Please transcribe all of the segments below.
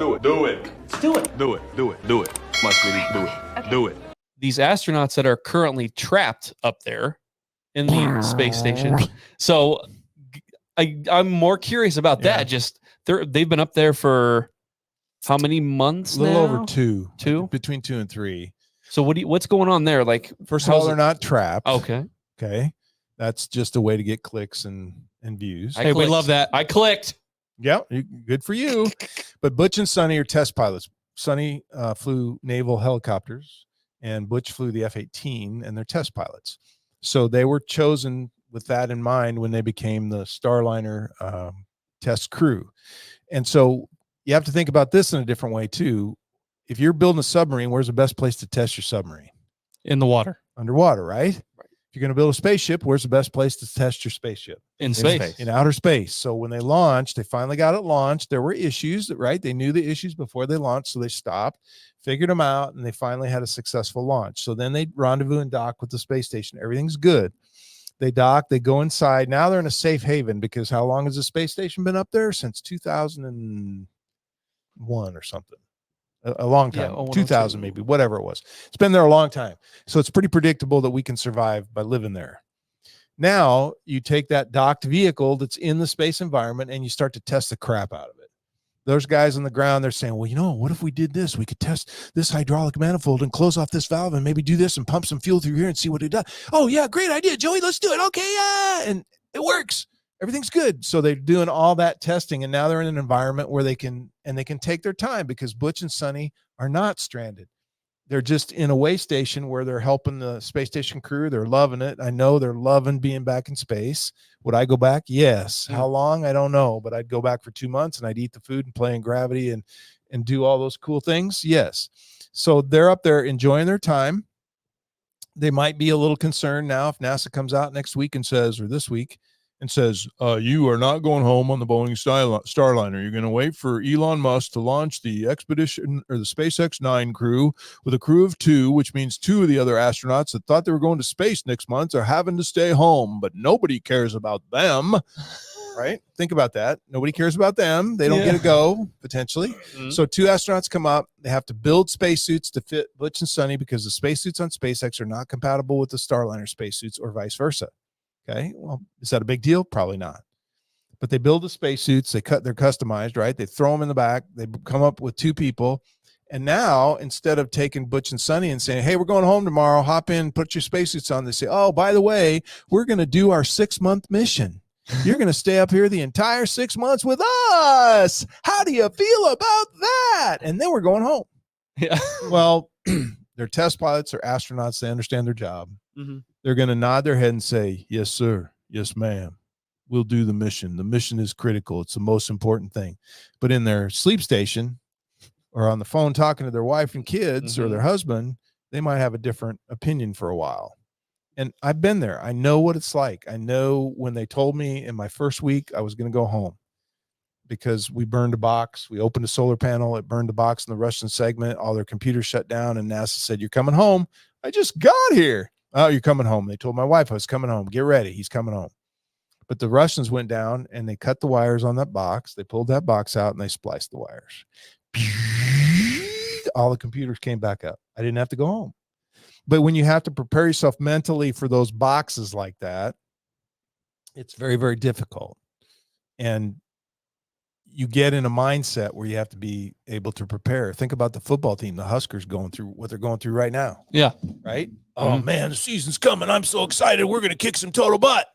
do it. Do it. Do it. Do it. Do it. Do it. My sweetie, do it. Okay. Do it. These astronauts that are currently trapped up there in the space station. So I'm more curious about that. Just they've been up there for how many months? A little now? over 2. Two? Between 2 and 3. So what's going on there? Like, First of all, they're not trapped. Okay. Okay. That's just a way to get clicks and views. Hey, we love that. I clicked. Yeah, good for you. But Butch and Sunny are test pilots. Sunny flew naval helicopters, and Butch flew the F-18, and they're test pilots. So they were chosen with that in mind when they became the Starliner test crew. And so you have to think about this in a different way, too. If you're building a submarine, where's the best place to test your submarine? In the water. Underwater, right? If you're going to build a spaceship, where's the best place to test your spaceship? In space. In outer space. So when they launched, they finally got it launched. There were issues, right? They knew the issues before they launched, so they stopped, figured them out, and they finally had a successful launch. So then they rendezvous and dock with the space station. Everything's good. They dock, they go inside. Now they're in a safe haven because how long has the space station been up there? Since 2001 or something. A long time, 2000 maybe, whatever it was. It's been there a long time. So it's pretty predictable that we can survive by living there. Now you take that docked vehicle that's in the space environment and you start to test the crap out of it. Those guys on the ground, they're saying, well, what if we did this? We could test this hydraulic manifold and close off this valve and maybe do this and pump some fuel through here and see what it does. Oh, yeah, great idea, Joey. Let's do it. Okay, yeah. And it works. Everything's good. So they're doing all that testing, and now they're in an environment where they can take their time because Butch and Sunny are not stranded. They're just in a way station where they're helping the space station crew. They're loving it. I know they're loving being back in space. Would I go back? Yes. How long? I don't know, but I'd go back for 2 months and I'd eat the food and play in gravity and do all those cool things. Yes. So they're up there enjoying their time. They might be a little concerned now if NASA comes out next week and says, or this week, and says, you are not going home on the Boeing Starliner. You're going to wait for Elon Musk to launch the expedition or the SpaceX 9 crew with a crew of 2, which means 2 of the other astronauts that thought they were going to space next month are having to stay home, but nobody cares about them. Right? Think about that. Nobody cares about them. They don't get to go, potentially. Mm-hmm. So 2 astronauts come up. They have to build spacesuits to fit Butch and Sunny because the spacesuits on SpaceX are not compatible with the Starliner spacesuits or vice versa. Okay, well, is that a big deal? Probably not. But they build the spacesuits. They're customized, right? They throw them in the back. They come up with 2 people. And now, instead of taking Butch and Sunny and saying, hey, we're going home tomorrow, hop in, put your spacesuits on, they say, oh, by the way, we're going to do our 6-month mission. You're going to stay up here the entire 6 months with us. How do you feel about that? And then we're going home. Yeah. Well, they're test pilots or astronauts. They understand their job. Mm-hmm. They're going to nod their head and say, yes, sir. Yes, ma'am. We'll do the mission. The mission is critical. It's the most important thing. But in their sleep station or on the phone talking to their wife and kids or their husband, they might have a different opinion for a while. And I've been there. I know what it's like. I know when they told me in my first week I was going to go home because we burned a box. We opened a solar panel. It burned a box in the Russian segment. All their computers shut down. And NASA said, you're coming home. I just got here. Oh, you're coming home. They told my wife I was coming home. Get ready. He's coming home. But the Russians went down and they cut the wires on that box. They pulled that box out and they spliced the wires. All the computers came back up. I didn't have to go home. But when you have to prepare yourself mentally for those boxes like that, it's very, very difficult. And you get in a mindset where you have to be able to prepare. Think about the football team, the Huskers, going through what they're going through right now. Yeah. Right? Oh, man, the season's coming. I'm so excited. We're going to kick some total butt.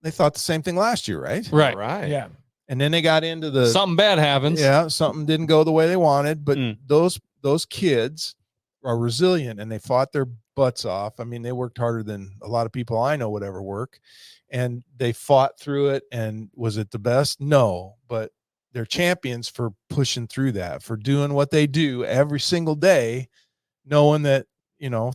They thought the same thing last year, right? Right. Yeah. And then they got into the... Something bad happens. Yeah, something didn't go the way they wanted. But those kids are resilient, and they fought their butts off. I mean, they worked harder than a lot of people I know would ever work. And they fought through it. And was it the best? No. But they're champions for pushing through that, for doing what they do every single day, knowing that,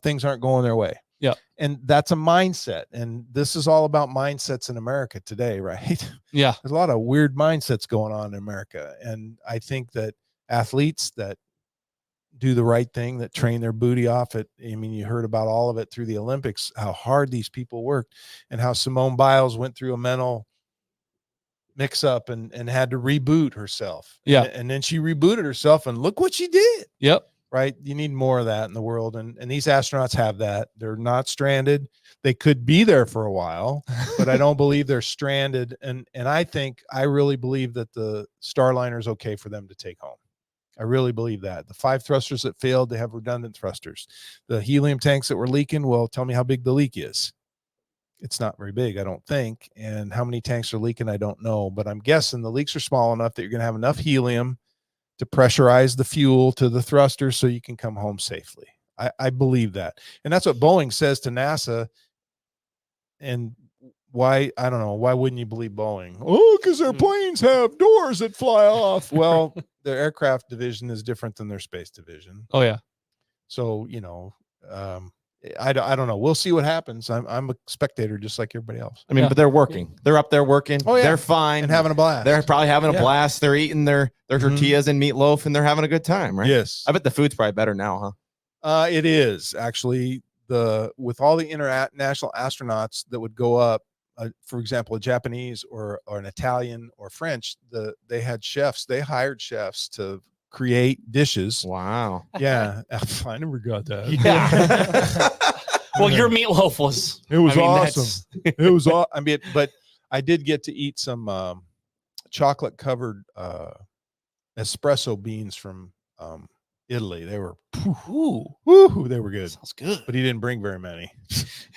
things aren't going their way. Yeah. And that's a mindset. And this is all about mindsets in America today, right? Yeah. There's a lot of weird mindsets going on in America. And I think that athletes that do the right thing, that train their booty off it. I mean, you heard about all of it through the Olympics, how hard these people worked and how Simone Biles went through a mental mix up and had to reboot herself. Yeah. And then she rebooted herself and look what she did. Yep. Right. You need more of that in the world. And these astronauts have that. They're not stranded. They could be there for a while, but I don't believe they're stranded. And I really believe that the Starliner is okay for them to take home. I really believe that. The 5 thrusters that failed, they have redundant thrusters. The helium tanks that were leaking, well, tell me how big the leak is. It's not very big, I don't think. And how many tanks are leaking, I don't know. But I'm guessing the leaks are small enough that you're going to have enough helium to pressurize the fuel to the thruster so you can come home safely. I believe that. And that's what Boeing says to NASA. And why, I don't know, why wouldn't you believe Boeing? Oh, because their planes have doors that fly off. Well, their aircraft division is different than their space division. Oh, yeah. So, you know, I don't know. We'll see what happens. I'm a spectator just like everybody else. I mean, but they're working. They're up there working. Oh, yeah. They're fine. And having a blast. They're probably having a blast. They're eating their tortillas and meatloaf, and they're having a good time, right? Yes. I bet the food's probably better now, huh? It is actually with all the international astronauts that would go up, for example, a Japanese or an Italian or French, they had chefs. They hired chefs to create dishes. Wow. Yeah. I never got that. Yeah. Well, your meatloaf was. It was awesome. It was all. I mean, but I did get to eat some chocolate covered espresso beans from Italy. They were they were good. Sounds good. But he didn't bring very many.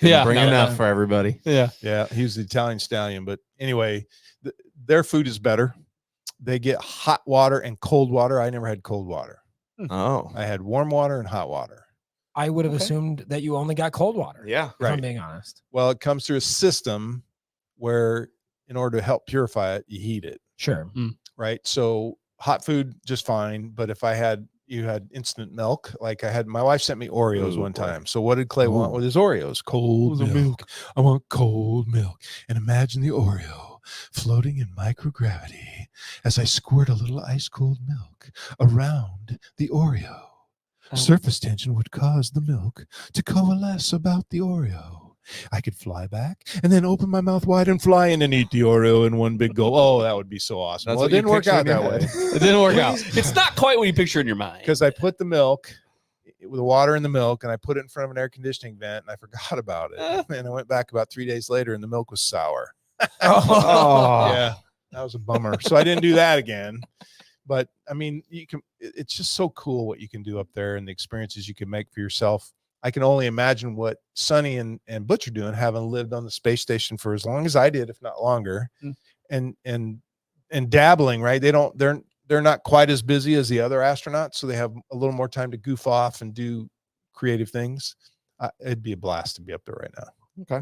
Bring enough for everybody. Yeah. Yeah, he was the Italian stallion. But anyway, their food is better. They get hot water and cold water. I never had cold water. Oh. I had warm water and hot water. I would have assumed that you only got cold water. Yeah. If I'm being honest. Well, it comes through a system where in order to help purify it, you heat it. Sure. Right. So hot food, just fine. But if you had instant milk, like my wife sent me Oreos one time. So what did Clay want with his Oreos? Cold milk. I want cold milk. And imagine the Oreo floating in microgravity as I squirt a little ice cold milk around the Oreo. Surface tension would cause the milk to coalesce about the Oreo. I could fly back and then open my mouth wide and fly in and eat the Oreo in one big go. Oh, that would be so awesome. That's Well, it what you didn't work picture out in your that way. It didn't work out. It's not quite what you picture in your mind. Because I put the milk with the water in the milk and I put it in front of an air conditioning vent and I forgot about it. And I went back about 3 days later and the milk was sour. Oh. Yeah, that was a bummer. So I didn't do that again. But I mean, it's just so cool what you can do up there and the experiences you can make for yourself. I can only imagine what Sonny and Butch are doing, having lived on the space station for as long as I did, if not longer, and dabbling, right? They're not quite as busy as the other astronauts, so they have a little more time to goof off and do creative things. It'd be a blast to be up there right now. Okay.